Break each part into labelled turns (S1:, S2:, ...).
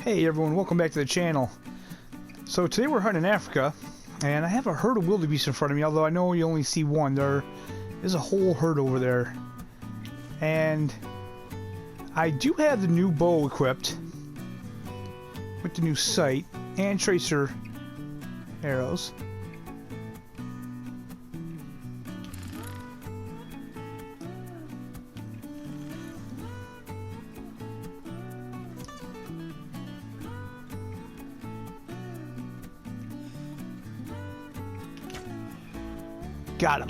S1: Hey everyone, welcome back to the channel. So today we're hunting in Africa, and I have a herd of wildebeest in front of me, although I know you only see one. There is a whole herd over there. And I do have the new bow equipped with the new sight and tracer arrows. Got him.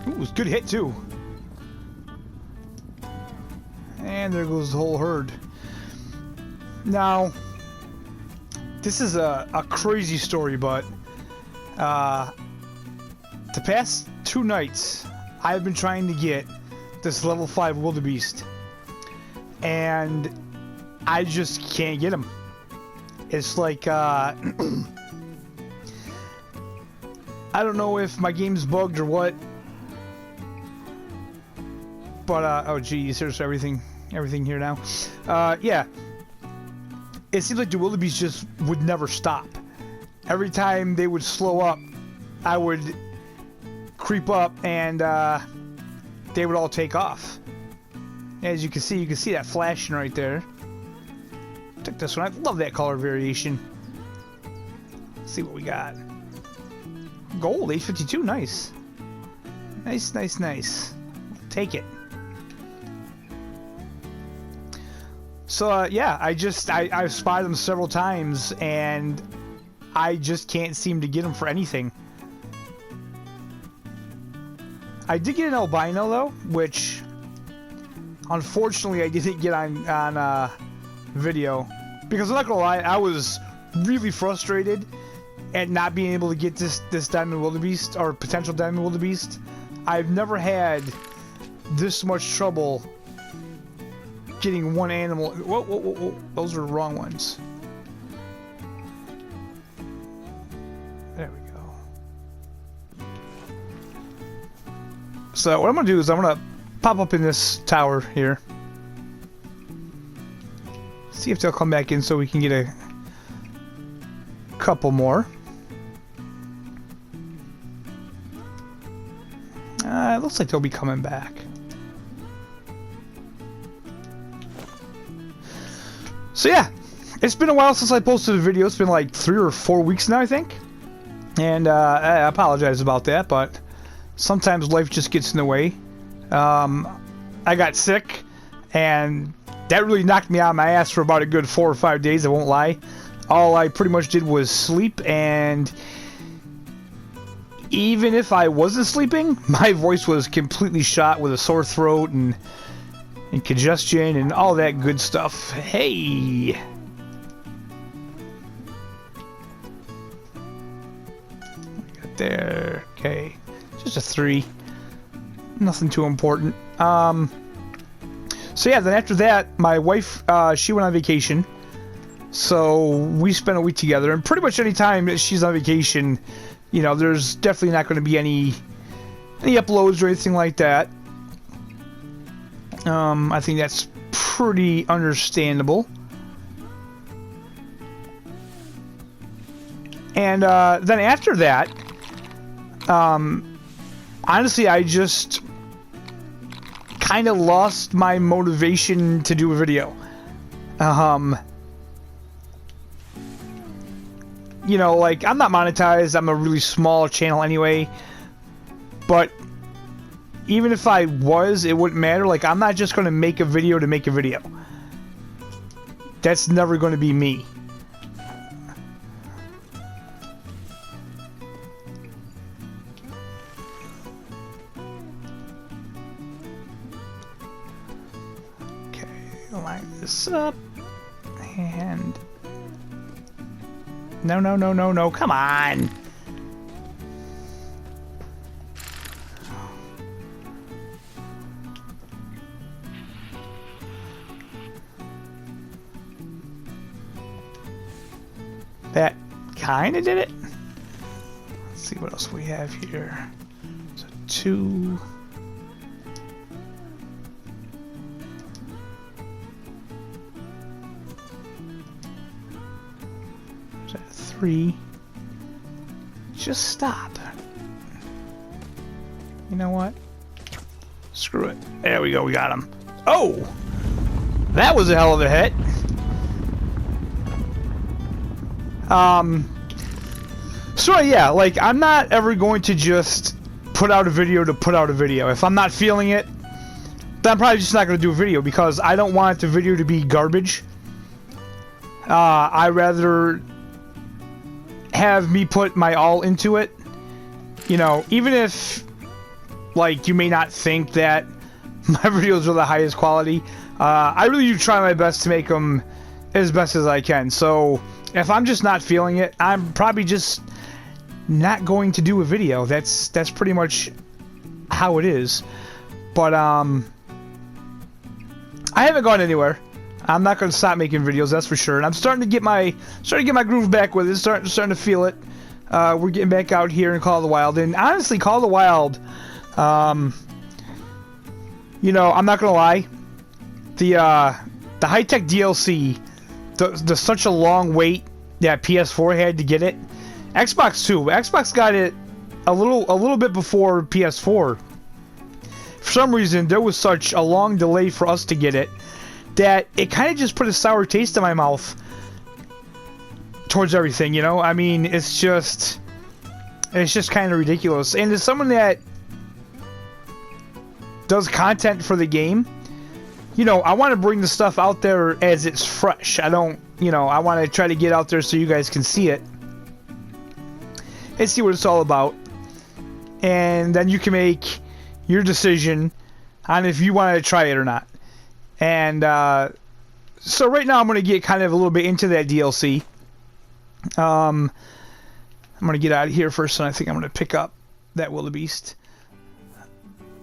S1: Ooh, it was a good hit too. And there goes the whole herd. Now, this is a crazy story, but the past 2 nights I've been trying to get this level 5 wildebeest, and I just can't get him. It's like I don't know if my game's bugged or what, but oh geez, there's everything here now. Yeah, it seems like the wildebeest just would never stop. Every time they would slow up, I would creep up, and they would all take off. As you can see that flashing right there. Took this one. I love that color variation. Let's see what we got. Gold, 852, nice. Nice. Take it. So, yeah, I've spotted them several times, and I just can't seem to get them for anything. I did get an albino, though, which, unfortunately, I didn't get on video. Because I'm not gonna lie, I was really frustrated at not being able to get this diamond wildebeest, or potential diamond wildebeest. I've never had this much trouble getting one animal. Whoa, those are the wrong ones. There we go. So what I'm gonna do is I'm gonna pop up in this tower here, see if they'll come back in so we can get a couple more. It looks like they'll be coming back. So yeah, it's been a while since I posted a video. It's been like 3 or 4 weeks now, I think. And I apologize about that, but sometimes life just gets in the way. I got sick, and that really knocked me out of my ass for about a good 4 or 5 days, I won't lie. All I pretty much did was sleep, and even if I wasn't sleeping, my voice was completely shot with a sore throat and congestion and all that good stuff. Hey! Got there. Okay. Just a 3. Nothing too important. So yeah, then after that, my wife, she went on vacation. So we spent a week together, and pretty much any time that she's on vacation, you know, there's definitely not going to be any uploads or anything like that. I think that's pretty understandable. And then after that, honestly, I just kind of lost my motivation to do a video. You know, like, I'm not monetized. I'm a really small channel anyway. But even if I was, it wouldn't matter. Like, I'm not just going to make a video to make a video. That's never going to be me. Okay, line this up. And no, come on. That kind of did it. Let's see what else we have here. So 2. tree. Just stop. You know what? Screw it. There we go, we got him. Oh! That was a hell of a hit. So yeah, like, I'm not ever going to just put out a video to put out a video. If I'm not feeling it, then I'm probably just not going to do a video, because I don't want the video to be garbage. I'd rather have me put my all into it. You know, even if, like, you may not think that my videos are the highest quality, I really do try my best to make them as best as I can. So if I'm just not feeling it, I'm probably just not going to do a video. That's pretty much how it is. But I haven't gone anywhere. I'm not going to stop making videos, that's for sure. And I'm starting to get my groove back with it. Starting to feel it. We're getting back out here in Call of the Wild, and honestly, Call of the Wild, you know, I'm not gonna lie, the high-tech DLC, the such a long wait that PS4 had to get it. Xbox too. Xbox got it a little bit before PS4. For some reason, there was such a long delay for us to get it that it kind of just put a sour taste in my mouth towards everything, you know? I mean, it's just kind of ridiculous. And as someone that does content for the game, you know, I want to bring the stuff out there as it's fresh. I don't, you know, I want to try to get out there so you guys can see it and see what it's all about. And then you can make your decision on if you want to try it or not. And so right now I'm going to get kind of a little bit into that DLC. I'm going to get out of here first, and I think I'm going to pick up that wildebeest.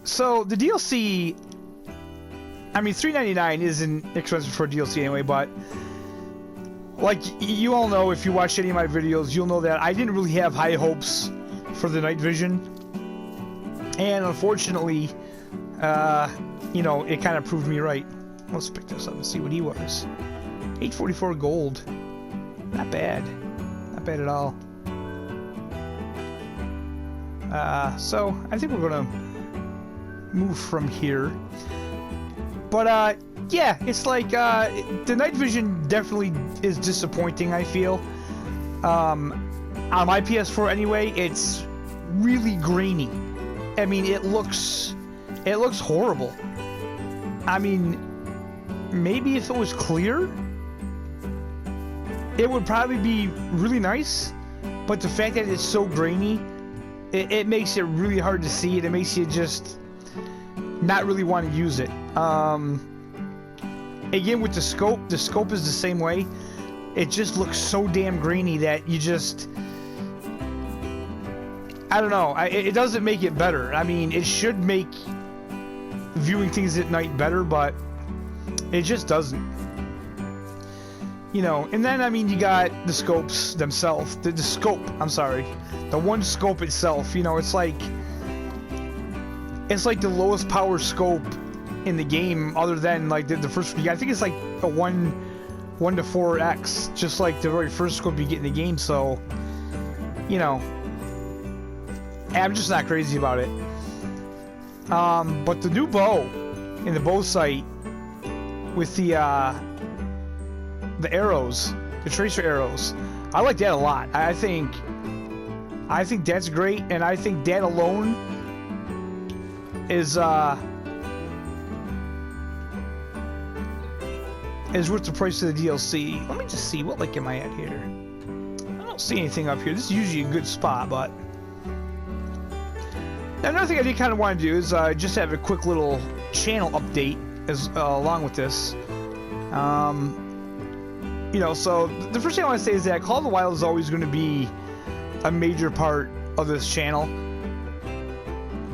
S1: So the DLC, I mean, $3.99 isn't expensive for a DLC anyway, but like you all know, if you watch any of my videos, you'll know that I didn't really have high hopes for the night vision. And unfortunately, you know, it kind of proved me right. Let's pick this up and see what he was. 844 gold. Not bad. Not bad at all. So I think we're gonna move from here. But yeah, it's like the night vision definitely is disappointing, I feel. On my PS4 anyway, it's really grainy. I mean, it looks horrible. I mean, maybe if it was clear, it would probably be really nice, but the fact that it's so grainy, it makes it really hard to see it. It makes you just not really want to use it. Again, with the scope is the same way. It just looks so damn grainy that you just, I don't know, it doesn't make it better. I mean, it should make viewing things at night better, but it just doesn't. You know, and then, I mean, you got the scopes themselves. The scope, I'm sorry. The one scope itself, you know, it's like the lowest power scope in the game, other than, like, the first, I think it's like a 1 to 4x, just like the very first scope you get in the game, so, you know, I'm just not crazy about it. But the new bow in the bow sight with the arrows, the tracer arrows, I like that a lot. I think that's great, and I think that alone is worth the price of the DLC. Let me just see, what link am I at here? I don't see anything up here. This is usually a good spot, but another thing I did kind of want to do is just have a quick little channel update as along with this. You know, so the first thing I want to say is that Call of the Wild is always going to be a major part of this channel.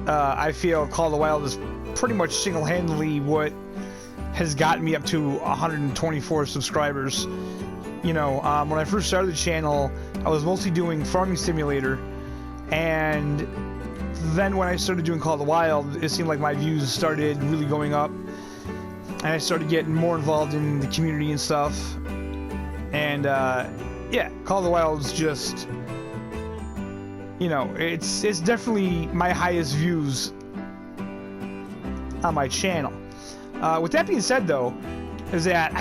S1: I feel Call of the Wild is pretty much single-handedly what has gotten me up to 124 subscribers. You know, when I first started the channel, I was mostly doing Farming Simulator, and then when I started doing Call of the Wild, it seemed like my views started really going up, and I started getting more involved in the community and stuff. And yeah, Call of the Wild's just, you know, it's definitely my highest views on my channel. With that being said, though, is that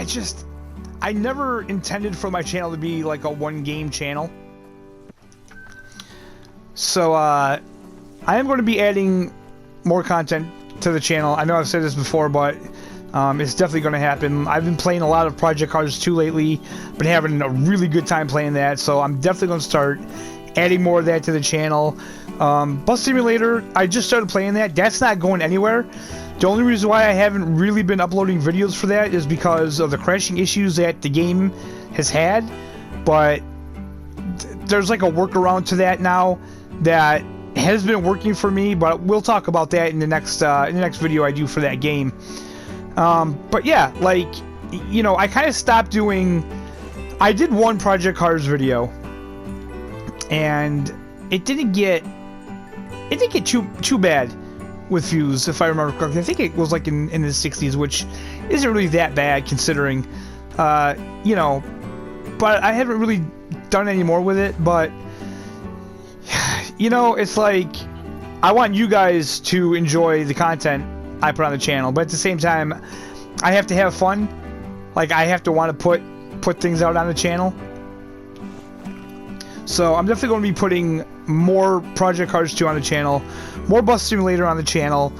S1: I never intended for my channel to be like a one-game channel. So, I am going to be adding more content to the channel. I know I've said this before, but it's definitely going to happen. I've been playing a lot of Project Cars 2 lately. Been having a really good time playing that, so I'm definitely going to start adding more of that to the channel. Bus Simulator, I just started playing that. That's not going anywhere. The only reason why I haven't really been uploading videos for that is because of the crashing issues that the game has had. But there's like a workaround to that now that has been working for me, but we'll talk about that in the next video I do for that game. But yeah, like, you know, I kind of stopped doing. I did one Project Cars video, and it didn't get too bad with views, if I remember correctly. I think it was like in the 60s, which isn't really that bad considering, you know. But I haven't really done any more with it. But you know, it's like I want you guys to enjoy the content I put on the channel, but at the same time, I have to have fun. Like, I have to want to put things out on the channel. So I'm definitely going to be putting more Project Cars 2 on the channel, more Bus Simulator on the channel.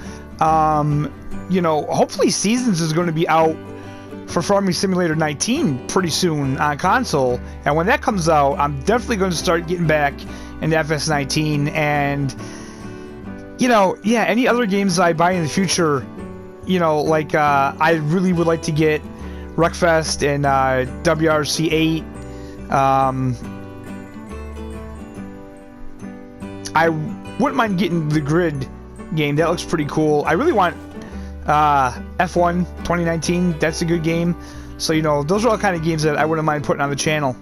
S1: You know, hopefully Seasons is going to be out for Farming Simulator 19 pretty soon on console, and when that comes out, I'm definitely going to start getting back into FS19. And you know, yeah, any other games I buy in the future, you know, like I really would like to get Wreckfest and WRC 8. I wouldn't mind getting the Grid game. That looks pretty cool. I really want F1 2019. That's a good game. So, you know, those are all kind of games that I wouldn't mind putting on the channel.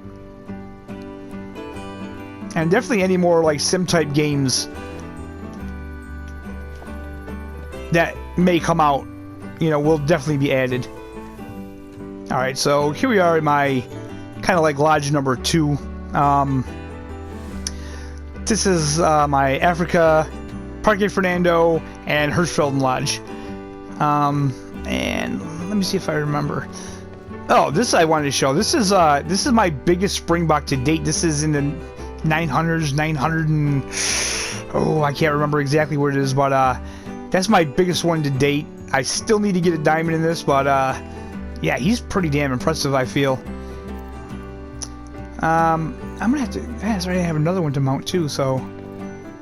S1: And definitely any more like sim type games that may come out, you know, will definitely be added. Alright, so here we are in my kind of like lodge number 2. This is my Africa, Parque Fernando, and Hirschfelden Lodge. And let me see if I remember. Oh, this I wanted to show. This is my biggest Springbok to date. This is in the 900s, 900 and... oh, I can't remember exactly where it is, but that's my biggest one to date. I still need to get a diamond in this, but yeah, he's pretty damn impressive, I feel. I'm gonna have to... I have another one to mount too, so...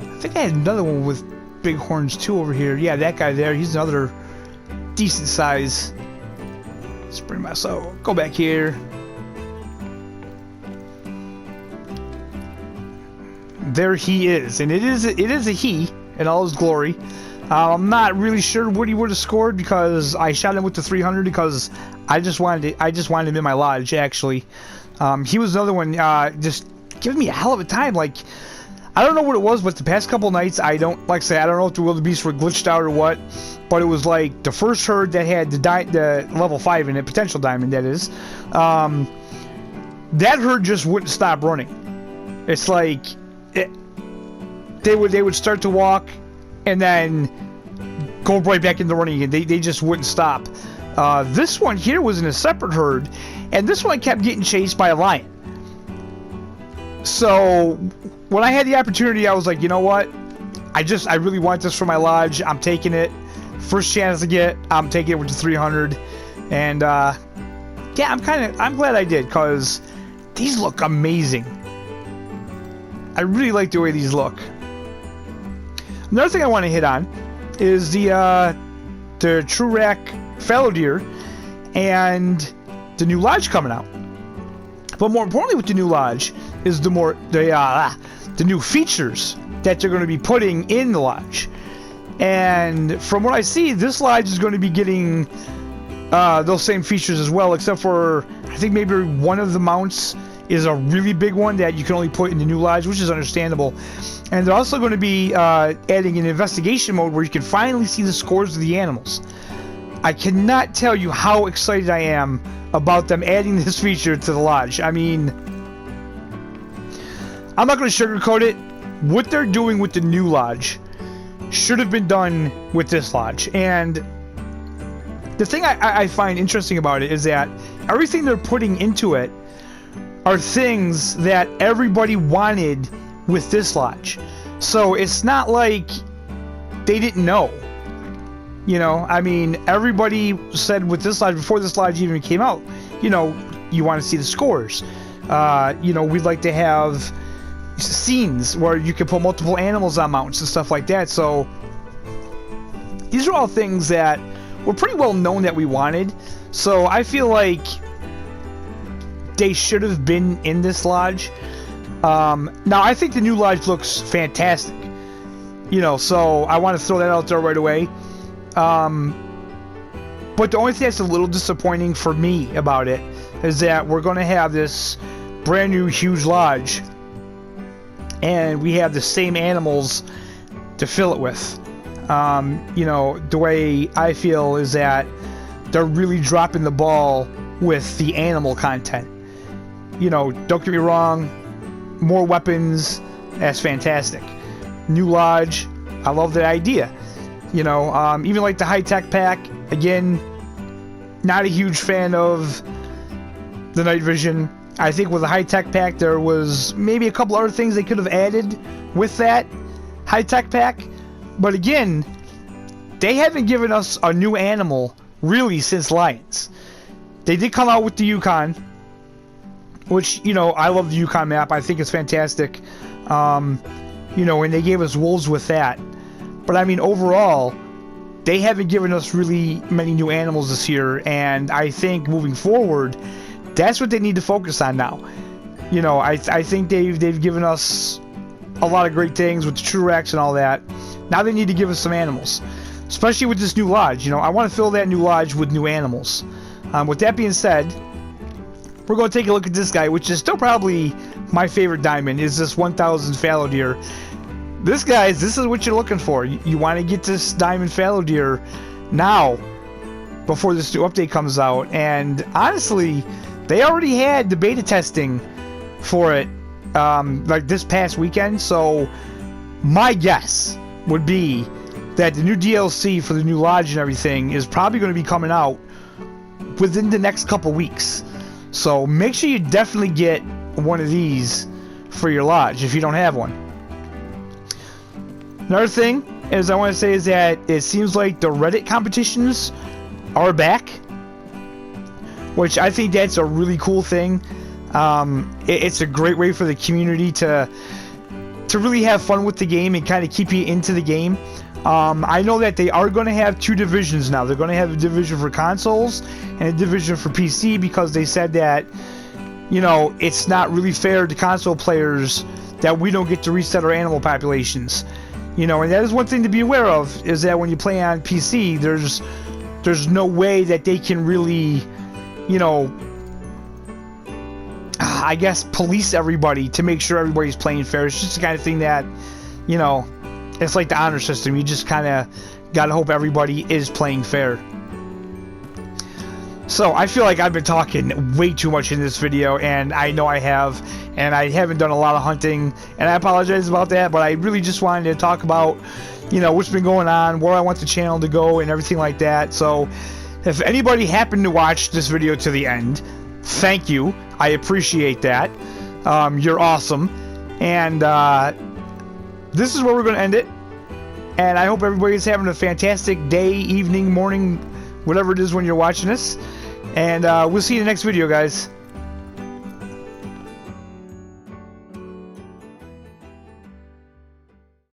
S1: I think I had another one with big horns too over here. Yeah, that guy there, he's another decent size Springbok. So, go back here. There he is, and it is a he in all his glory. I'm not really sure what he would have scored because I shot him with the 300 because I just wanted him in my lodge. Actually, he was another one just giving me a hell of a time. Like, I don't know what it was, but the past couple nights I don't know if the wildebeest were glitched out or what, but it was like the first herd that had the level 5 in it, potential diamond that is. That herd just wouldn't stop running. It's like they would start to walk and then go right back into running again. They just wouldn't stop. This one here was in a separate herd, and this one kept getting chased by a lion. So when I had the opportunity, I was like, you know what? I really want this for my lodge. I'm taking it. First chance to get, I'm taking it with the 300. And yeah, I'm glad I did, because these look amazing. I really like the way these look. Another thing I want to hit on is the True Rack fallow deer and the new lodge coming out. But more importantly, with the new lodge is the new features that they're going to be putting in the lodge. And from what I see, this lodge is going to be getting those same features as well, except for I think maybe one of the mounts is a really big one that you can only put in the new lodge, which is understandable. And they're also going to be adding an investigation mode where you can finally see the scores of the animals. I cannot tell you how excited I am about them adding this feature to the lodge. I mean, I'm not going to sugarcoat it. What they're doing with the new lodge should have been done with this lodge. And the thing I find interesting about it is that everything they're putting into it are things that everybody wanted with this lodge. So it's not like they didn't know. You know, I mean, everybody said with this lodge, before this lodge even came out, you know, you want to see the scores. You know, we'd like to have scenes where you can put multiple animals on mounts and stuff like that. So these are all things that were pretty well known that we wanted. So I feel like they should have been in this lodge. Now I think the new lodge looks fantastic. You know, so I want to throw that out there right away. But the only thing that's a little disappointing for me about it is that we're going to have this brand new huge lodge and we have the same animals to fill it with. You know, the way I feel is that they're really dropping the ball with the animal content. You know, don't get me wrong, more weapons, that's fantastic. New lodge, I love the idea. You know, even like the high-tech pack, again, not a huge fan of the night vision. I think with the high-tech pack, there was maybe a couple other things they could have added with that high-tech pack. But again, they haven't given us a new animal, really, since Lions. They did come out with the Yukon, which, you know, I love the Yukon map. I think it's fantastic. You know, and they gave us wolves with that. But I mean, overall, they haven't given us really many new animals this year, and I think moving forward, that's what they need to focus on now. You know, I think they've given us a lot of great things with the Trurex and all that. Now they need to give us some animals, especially with this new lodge. You know, I want to fill that new lodge with new animals. With that being said, we're going to take a look at this guy, which is still probably my favorite diamond, is this 1000 fallow deer. This, guys, this is what you're looking for. You want to get this diamond fallow deer now before this new update comes out. And honestly, they already had the beta testing for it like this past weekend. So my guess would be that the new DLC for the new lodge and everything is probably going to be coming out within the next couple weeks. So make sure you definitely get one of these for your lodge if you don't have one. Another thing is I want to say is that it seems like the Reddit competitions are back, which I think that's a really cool thing. It's a great way for the community to really have fun with the game and kind of keep you into the game. I know that they are going to have two divisions now. They're going to have a division for consoles and a division for PC, because they said that, you know, it's not really fair to console players that we don't get to reset our animal populations. You know, and that is one thing to be aware of, is that when you play on PC, there's no way that they can really, you know, I guess police everybody to make sure everybody's playing fair. It's just the kind of thing that, you know, it's like the honor system. You just kind of gotta hope everybody is playing fair. So I feel like I've been talking way too much in this video, and I know I have, and I haven't done a lot of hunting, and I apologize about that, but I really just wanted to talk about, you know, what's been going on, where I want the channel to go, and everything like that. So if anybody happened to watch this video to the end, thank you. I appreciate that. You're awesome. And this is where we're going to end it. And I hope everybody's having a fantastic day, evening, morning, whatever it is when you're watching this. And we'll see you in the next video, guys.